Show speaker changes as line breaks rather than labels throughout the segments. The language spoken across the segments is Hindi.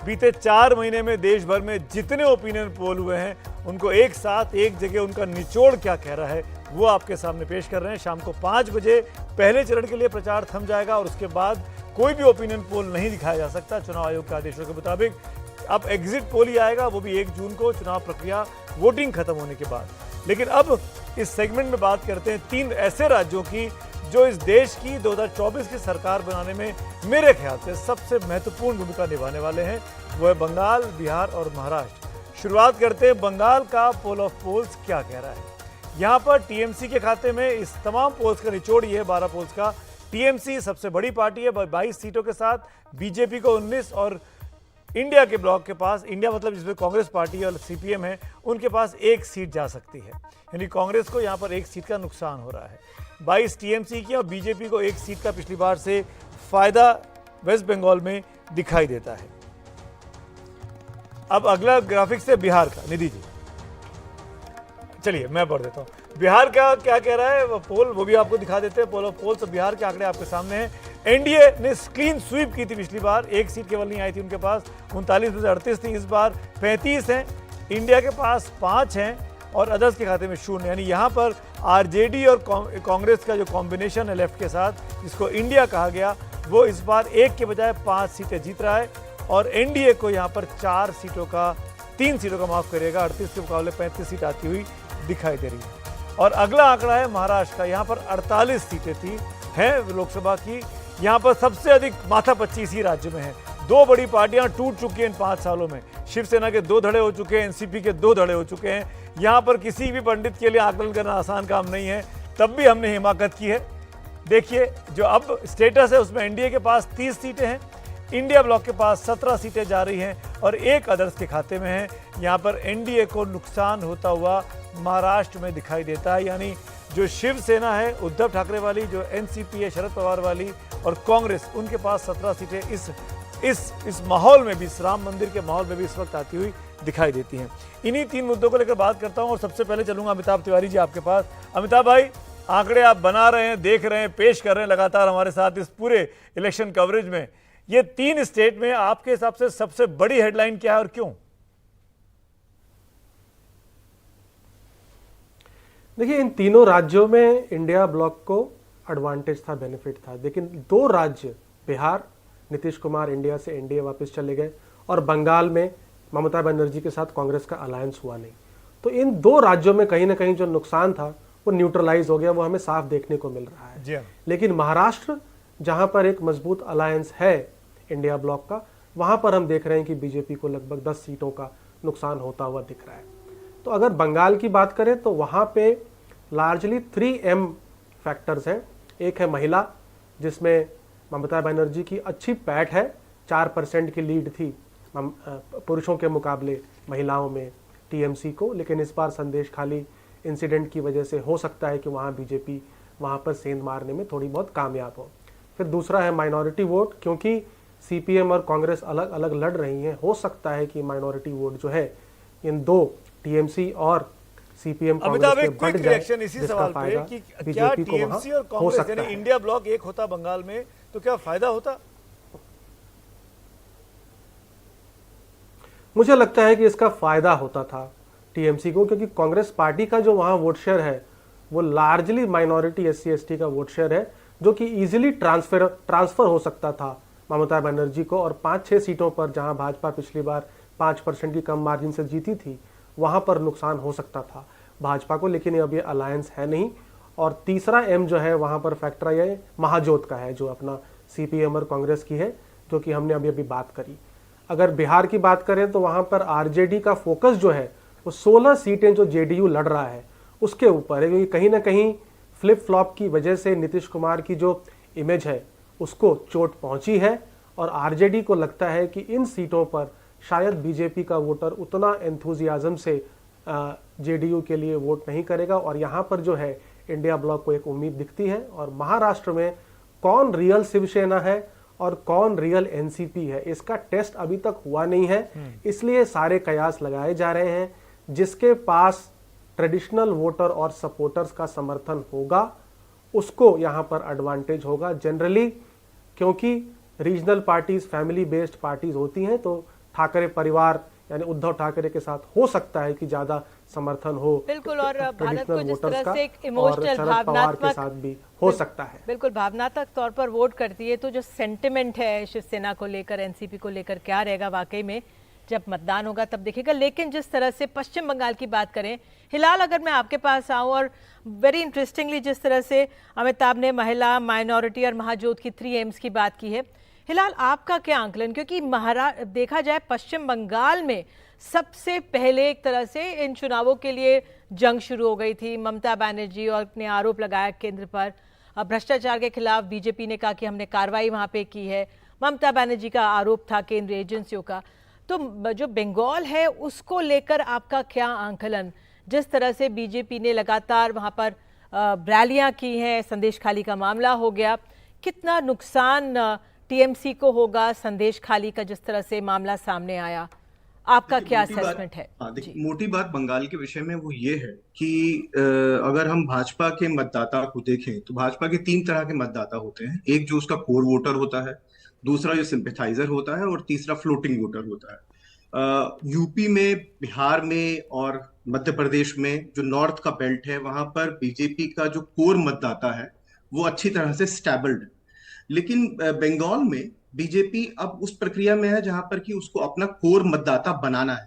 बीते 4 महीने में देश भर में जितने ओपिनियन पोल हुए हैं उनको एक साथ एक जगह उनका निचोड़ क्या कह रहा है वो आपके सामने पेश कर रहे हैं। शाम को 5 बजे पहले चरण के लिए प्रचार थम जाएगा और उसके बाद कोई भी ओपिनियन पोल नहीं दिखाया जा सकता चुनाव आयोग के आदेशों के मुताबिक। अब एग्जिट पोल ही आएगा, वो भी 1 जून को, चुनाव प्रक्रिया वोटिंग खत्म होने के बाद। लेकिन अब इस सेगमेंट में बात करते हैं 3 ऐसे राज्यों की जो इस देश की 2024 की सरकार बनाने में मेरे ख्याल से सबसे महत्वपूर्ण भूमिका निभाने वाले हैं। वो है बंगाल, बिहार और महाराष्ट्र। शुरुआत करते हैं बंगाल का पोल ऑफ पोल्स क्या कह रहा है। यहाँ पर टीएमसी के खाते में इस तमाम पोल्स का निचोड़ ये है 12 पोल्स का। टीएमसी सबसे बड़ी पार्टी है 22 सीटों के साथ, बीजेपी को 19 और इंडिया के ब्लॉक के पास, इंडिया मतलब जिसमें कांग्रेस पार्टी और सीपीएम है, उनके पास 1 सीट जा सकती है। यानी कांग्रेस को यहाँ पर 1 सीट का नुकसान हो रहा है। 22 टीएमसी की और बीजेपी को 1 सीट का पिछली बार से फायदा वेस्ट बंगाल में दिखाई देता है। अब अगला ग्राफिक्स है बिहार का, निधि जी चलिए मैं पढ़ देता हूँ। बिहार का क्या कह रहा है वो पोल, वो भी आपको दिखा देते हैं। पोल ऑफ पोल्स, बिहार के आंकड़े आपके सामने हैं। एनडीए ने क्लीन स्वीप की थी पिछली बार, 1 सीट केवल नहीं आई थी उनके पास, 39 में से 38 थी। इस बार 35 हैं, इंडिया के पास 5 हैं और अदर्स के खाते में 0। यानी यहाँ पर आरजेडी और कांग्रेस का जो कॉम्बिनेशन है लेफ्ट के साथ, जिसको इंडिया कहा गया, वो इस बार 1 के बजाय 5 सीटें जीत रहा है और एनडीए को यहाँ पर 3 सीटों का माफ करेगा, 38 के मुकाबले 35 सीट आती हुई दिखाई दे रही है। और अगला आंकड़ा है महाराष्ट्र का। यहाँ पर 48 सीटें थी हैं लोकसभा की। यहाँ पर सबसे अधिक माथापच्ची इसी राज्य में है। 2 बड़ी पार्टियां टूट चुकी हैं इन 5 सालों में। शिवसेना के 2 धड़े हो चुके हैं, एनसीपी के 2 धड़े हो चुके हैं। यहाँ पर किसी भी पंडित के लिए आकलन करना आसान काम नहीं है, तब भी हमने हिमाकत की है। देखिए जो अब स्टेटस है उसमें एनडीए के पास 30 सीटें हैं, इंडिया ब्लॉक के पास 17 सीटें जा रही हैं और 1 अदर्स के खाते में है। यहाँ पर एनडीए को नुकसान होता हुआ महाराष्ट्र में दिखाई देता है। यानी जो शिवसेना है उद्धव ठाकरे वाली, जो एनसीपी है शरद पवार वाली और कांग्रेस, उनके पास 17 सीटें इस माहौल में भी, इस राम मंदिर के माहौल में भी इस वक्त आती हुई दिखाई देती हैं। इन्हीं 3 मुद्दों को लेकर बात करता हूं और सबसे पहले चलूंगा अमिताभ तिवारी जी आपके पास। अमिताभ भाई, आंकड़े आप बना रहे हैं, देख रहे हैं, पेश कर रहे हैं लगातार हमारे साथ इस पूरे इलेक्शन कवरेज में। ये 3 स्टेट में आपके हिसाब से सबसे बड़ी हेडलाइन क्या है और क्यों?
देखिए, इन तीनों राज्यों में इंडिया ब्लॉक को एडवांटेज था, बेनिफिट था। लेकिन 2 राज्य, बिहार, नीतीश कुमार इंडिया से एनडीए वापस चले गए और बंगाल में ममता बनर्जी के साथ कांग्रेस का अलायंस हुआ नहीं। तो इन 2 राज्यों में कहीं ना कहीं जो नुकसान था वो न्यूट्रलाइज हो गया, वो हमें साफ देखने को मिल रहा है। लेकिन महाराष्ट्र, जहां पर एक मजबूत अलायंस है इंडिया ब्लॉक का, वहां पर हम देख रहे हैं कि बीजेपी को लगभग 10 सीटों का नुकसान होता हुआ दिख रहा है। तो अगर बंगाल की बात करें तो वहां पे लार्जली 3M फैक्टर्स हैं। एक है महिला, जिसमें ममता बनर्जी की अच्छी पैठ है, 4% की लीड थी पुरुषों के मुकाबले महिलाओं में टीएमसी को। लेकिन इस बार संदेश खाली इंसिडेंट की वजह से हो सकता है कि वहाँ बीजेपी वहाँ पर सेंध मारने में थोड़ी बहुत कामयाब हो। फिर दूसरा है माइनॉरिटी वोट, क्योंकि सीपीएम और कांग्रेस अलग अलग लड़ रही हैं, हो सकता है कि माइनॉरिटी वोट जो है इन 2 टीएमसी और सीपीएम कांग्रेस के बढ़ जाए,
इसी सवाल पे कि क्या टीएमसी और कांग्रेस यानी इंडिया ब्लॉक एक होता बंगाल में तो क्या फायदा होता?
मुझे लगता है कि इसका फायदा होता था टीएमसी को, क्योंकि कांग्रेस पार्टी का जो वहां वोट शेयर है वो लार्जली माइनॉरिटी एससी एसटी का वोट शेयर है, जो कि इजीली ट्रांसफर हो सकता था ममता बनर्जी को। और 5-6 सीटों पर जहां भाजपा पिछली बार 5% की कम मार्जिन से जीती थी, वहां पर नुकसान हो सकता था भाजपा को। लेकिन अब ये अलायंस है नहीं। और तीसरा एम जो है वहां पर फैक्टर ये महाजोत का है, जो अपना सीपीएम और कांग्रेस की है, जो कि हमने अभी बात करी। अगर बिहार की बात करें तो वहां पर आरजेडी का फोकस जो है वो 16 सीटें जो जेडीयू लड़ रहा है उसके ऊपर है, क्योंकि कहीं ना कहीं फ्लिप फ्लॉप की वजह से नीतीश कुमार की जो इमेज है उसको चोट पहुंची है। और आरजेडी को लगता है कि इन सीटों पर शायद बीजेपी का वोटर उतना एंथुजियाज्म से जेडीयू के लिए वोट नहीं करेगा। और यहाँ पर जो है इंडिया ब्लॉक को एक उम्मीद दिखती है। और महाराष्ट्र में कौन रियल शिवसेना है और कौन रियल एनसीपी है, इसका टेस्ट अभी तक हुआ नहीं है। इसलिए सारे कयास लगाए जा रहे हैं। जिसके पास ट्रेडिशनल वोटर और सपोर्टर्स का समर्थन होगा उसको यहाँ पर एडवांटेज होगा जनरली, क्योंकि regional parties family based parties होती हैं, तो ठाकरे परिवार यानी उद्धव ठाकरे के साथ हो सकता है कि ज्यादा समर्थन हो,
बिल्कुल। और भारत को
ट्रेडिशनल
जिस
वोटर्स
तरह
का,
से एक
और
इमोशनल
शरद पवार के साथ भी हो सकता है।
बिल्कुल भावनात्मक तौर पर वोट करती है, तो जो सेंटिमेंट है शिवसेना को लेकर, एनसीपी को लेकर, क्या रहेगा वाकई में जब मतदान होगा तब दिखेगा। लेकिन जिस तरह से पश्चिम बंगाल की बात करें, हिलाल, अगर मैं आपके पास आऊं, और वेरी इंटरेस्टिंगली जिस तरह से अमिताभ ने महिला, माइनॉरिटी और महाजोत की 3 एम्स की बात की है, हिलाल आपका क्या आंकलन, क्योंकि देखा जाए पश्चिम बंगाल में सबसे पहले एक तरह से इन चुनावों के लिए जंग शुरू हो गई थी। ममता बनर्जी और ने आरोप लगाया केंद्र पर भ्रष्टाचार के खिलाफ, बीजेपी ने कहा कि हमने कार्रवाई वहां पे की है, ममता बनर्जी का आरोप था केंद्रीय एजेंसियों का। तो जो बंगाल है उसको लेकर आपका क्या आंकलन, जिस तरह से बीजेपी ने लगातार वहां पर रैलियां की हैं, संदेश खाली का मामला हो गया, कितना नुकसान टीएमसी को होगा संदेश खाली का जिस तरह से मामला सामने आया, आपका क्या असेसमेंट है?
हाँ, देखिए, मोटी बात बंगाल के विषय में वो ये है कि अगर हम भाजपा के मतदाता को देखें तो भाजपा के 3 तरह के मतदाता होते हैं। एक जो उसका कोर वोटर होता है, दूसरा जो सिंपैथाइजर होता है, और तीसरा फ्लोटिंग वोटर होता है। यूपी में, बिहार में और मध्य प्रदेश में जो नॉर्थ का बेल्ट है, वहां पर बीजेपी का जो कोर मतदाता है वो अच्छी तरह से स्टेबल्ड है। लेकिन बंगाल में बीजेपी अब उस प्रक्रिया में है जहां पर कि उसको अपना कोर मतदाता बनाना है।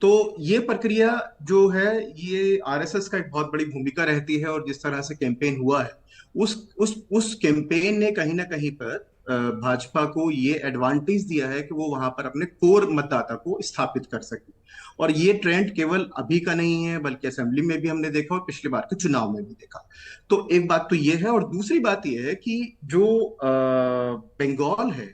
तो ये प्रक्रिया जो है, ये आरएसएस का एक बहुत बड़ी भूमिका रहती है, और जिस तरह से कैंपेन हुआ है, उस कैंपेन ने कहीं ना कहीं पर भाजपा को ये एडवांटेज दिया है कि वो वहां पर अपने कोर मतदाता को स्थापित कर सके। और ये ट्रेंड केवल अभी का नहीं है, बल्कि असेंबली में भी हमने देखा और पिछले बार के चुनाव में भी देखा। तो एक बात तो ये है, और दूसरी बात ये है कि जो बंगाल है,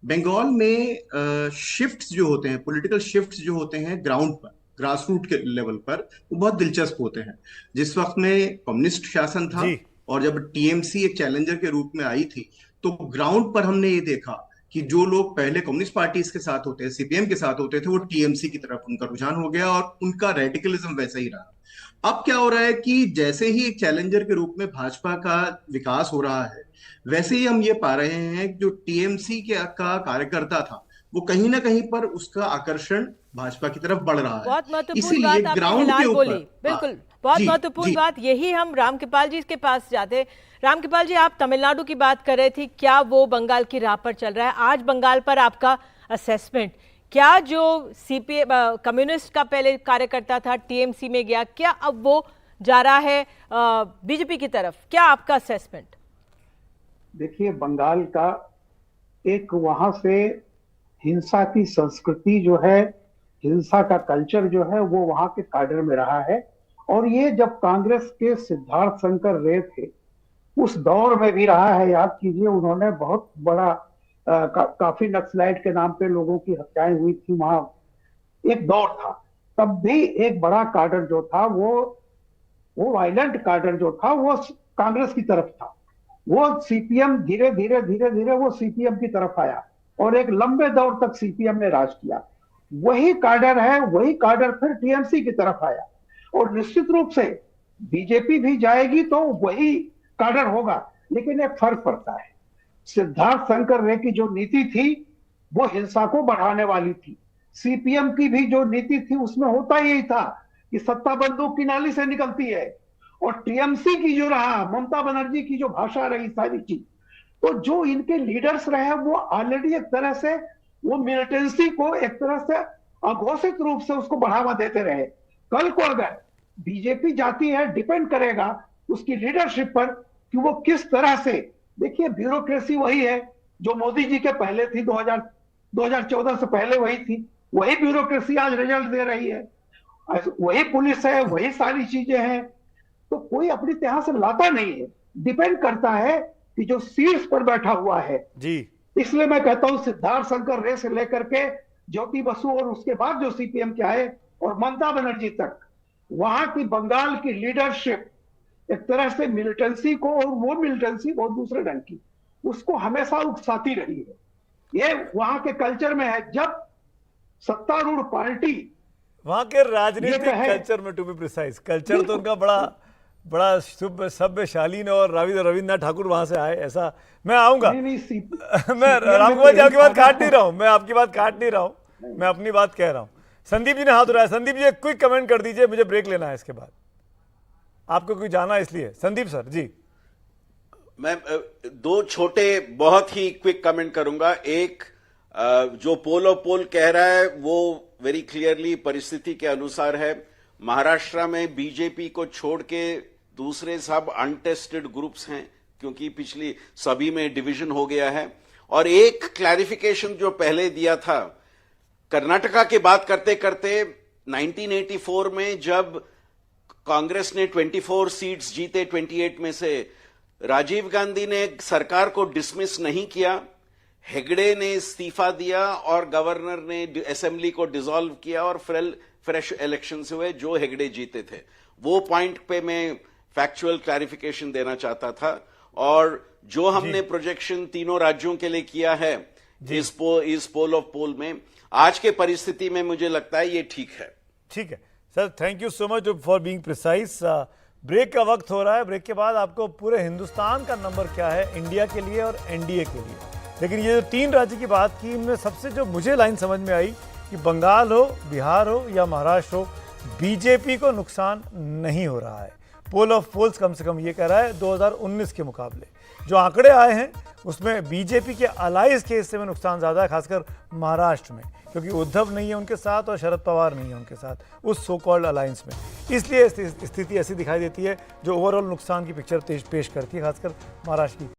बंगाल में शिफ्ट्स जो होते हैं, पॉलिटिकल शिफ्ट्स जो होते हैं ग्राउंड पर, ग्रास रूट के लेवल पर, वो बहुत दिलचस्प होते हैं। जिस वक्त में कम्युनिस्ट शासन था और जब टीएमसी एक चैलेंजर के रूप में आई थी, तो ग्राउंड पर हमने ये देखा कि जो लोग पहले कम्युनिस्ट पार्टीज के साथ होते हैं, सीपीएम के साथ होते थे, वो टीएमसी की तरफ उनका रुझान हो गया और उनका रेडिकलिज्म वैसा ही रहा। अब क्या हो रहा है कि जैसे ही एक चैलेंजर के रूप में भाजपा का विकास हो रहा है, वैसे ही हम ये पा रहे हैं कि जो टीएमसी का कार्यकर्ता था, वो कहीं ना कहीं पर उसका आकर्षण भाजपा की तरफ बढ़ रहा है।
बहुत महत्वपूर्ण
इसीलिए
बात आपने
ग्राउंड
हिलाल
के
बोली,
ऊपर,
बिल्कुल बहुत महत्वपूर्ण बात। यही हम रामकृपाल जी के पास जाते। रामकृपाल जी, आप तमिलनाडु की बात कर रहे थे, क्या वो बंगाल की राह पर चल रहा है? आज बंगाल पर आपका असेसमेंट क्या? जो सीपीए कम्युनिस्ट का पहले कार्यकर्ता था, टीएमसी में गया, क्या अब वो जा रहा है बीजेपी की तरफ? क्या आपका असेसमेंट?
देखिए, बंगाल का एक वहां से हिंसा की संस्कृति जो है, हिंसा का कल्चर जो है, वो वहां के काडर में रहा है। और ये जब कांग्रेस के सिद्धार्थ शंकर रे थे उस दौर में भी रहा है। याद कीजिए, उन्होंने बहुत बड़ा काफी नक्सलाइट के नाम पे लोगों की हत्याएं हुई थी, वहां एक दौर था। तब भी एक बड़ा काडर जो था, वो वायलेंट काडर जो था, वो कांग्रेस की तरफ था। वो सीपीएम धीरे धीरे वो सीपीएम की तरफ आया और एक लंबे दौर तक सीपीएम ने राज किया। वही काडर है, वही काडर फिर टीएमसी की तरफ आया, और निश्चित रूप से बीजेपी भी जाएगी तो वही काडर होगा। लेकिन एक फर्क पड़ता है, सिद्धार्थ शंकर रे की जो नीति थी वो हिंसा को बढ़ाने वाली थी। सीपीएम की भी जो नीति थी उसमें होता यही था कि सत्ता बंदूक की नाली से निकलती है। और टीएमसी की जो रहा, ममता बनर्जी की जो भाषा रही, सारी चीज, तो जो इनके लीडर्स रहे वो ऑलरेडी एक तरह से वो मिलिटेंसी को एक तरह से अघोषित रूप से उसको बढ़ावा देते रहे। कल को अगर बीजेपी जाती है, डिपेंड करेगा उसकी लीडरशिप पर कि वो किस तरह से। देखिए, ब्यूरोक्रेसी वही है जो मोदी जी के पहले थी, 2014 से पहले वही थी। वही ब्यूरोक्रेसी आज रिजल्ट दे रही है, वही पुलिस है, वही सारी चीजें हैं। तो कोई अपनी तरह से लाता नहीं है, डिपेंड करता है कि जो शीर्ष पर बैठा हुआ है जी। इसलिए मैं कहता हूं, सिद्धार्थ शंकर रे से लेकर के ज्योति बसु और उसके बाद जो सीपीएम के आए और ममता बनर्जी तक, वहां की बंगाल की लीडरशिप एक तरह से मिलिटेंसी को, और वो मिलिटेंसी बहुत दूसरे ढंग की, उसको हमेशा उकसाती रही है। ये वहां के कल्चर में है। जब सत्तारूढ़ पार्टी
वहां के राजनीतिक कल्चर में, टू बी प्रिसाइज, कल्चर तो उनका बड़ा शुभ सभ्य शालीन, और रविन्द्रनाथ ठाकुर वहां से आए, ऐसा मैं आऊंगा। मैं रामकुमार जी आपकी बात काट नहीं रहा हूं, मैं आपकी बात काट नहीं रहा हूं, मैं अपनी बात कह रहा हूं। संदीप जी ने हाथ उठाया। संदीप जी एक क्विक कमेंट कर दीजिए, मुझे ब्रेक लेना है इसके बाद, आपको कोई जाना है इसलिए। संदीप सर जी।
मैं दो छोटे बहुत ही क्विक कमेंट करूंगा। एक, जो पोल ऑफ पोल कह रहा है वो वेरी क्लियरली परिस्थिति के अनुसार है। महाराष्ट्र में बीजेपी को छोड़ के दूसरे सब अनटेस्टेड ग्रुप्स हैं, क्योंकि पिछली सभी में डिवीजन हो गया है। और एक क्लैरिफिकेशन जो पहले दिया था, कर्नाटका की बात करते करते 1984 में जब कांग्रेस ने 24 सीट्स जीते 28 में से, राजीव गांधी ने सरकार को डिसमिस नहीं किया, हेगड़े ने इस्तीफा दिया और गवर्नर ने असेंबली को डिसॉल्व किया और फ्रेश इलेक्शंस हुए जो हेगड़े जीते थे। वो पॉइंट पे मैं फैक्चुअल क्लैरिफिकेशन देना चाहता था। और जो हमने प्रोजेक्शन तीनों राज्यों के लिए किया है इस पोल ऑफ पोल में, आज के परिस्थिति में मुझे लगता है ये ठीक है।
ठीक है sir, thank you so much for being precise. Break का वक्त हो रहा है। ब्रेक के बाद आपको पूरे हिंदुस्तान का नंबर क्या है इंडिया के लिए और एनडीए के लिए। लेकिन ये जो 3 राज्य की बात की, इनमें सबसे जो मुझे लाइन समझ में आई कि बंगाल हो, बिहार हो या महाराष्ट्र हो, बीजेपी को नुकसान नहीं हो रहा है। पोल ऑफ पोल्स कम से कम ये कह रहा है 2019 के मुकाबले जो आंकड़े आए हैं उसमें बीजेपी के अलाइज के हिस्से में नुकसान ज़्यादा है, खासकर महाराष्ट्र में, क्योंकि उद्धव नहीं है उनके साथ और शरद पवार नहीं है उनके साथ उस सो कॉल्ड अलायंस में। इसलिए स्थिति ऐसी दिखाई देती है जो ओवरऑल नुकसान की पिक्चर पेश करती है, खासकर महाराष्ट्र की।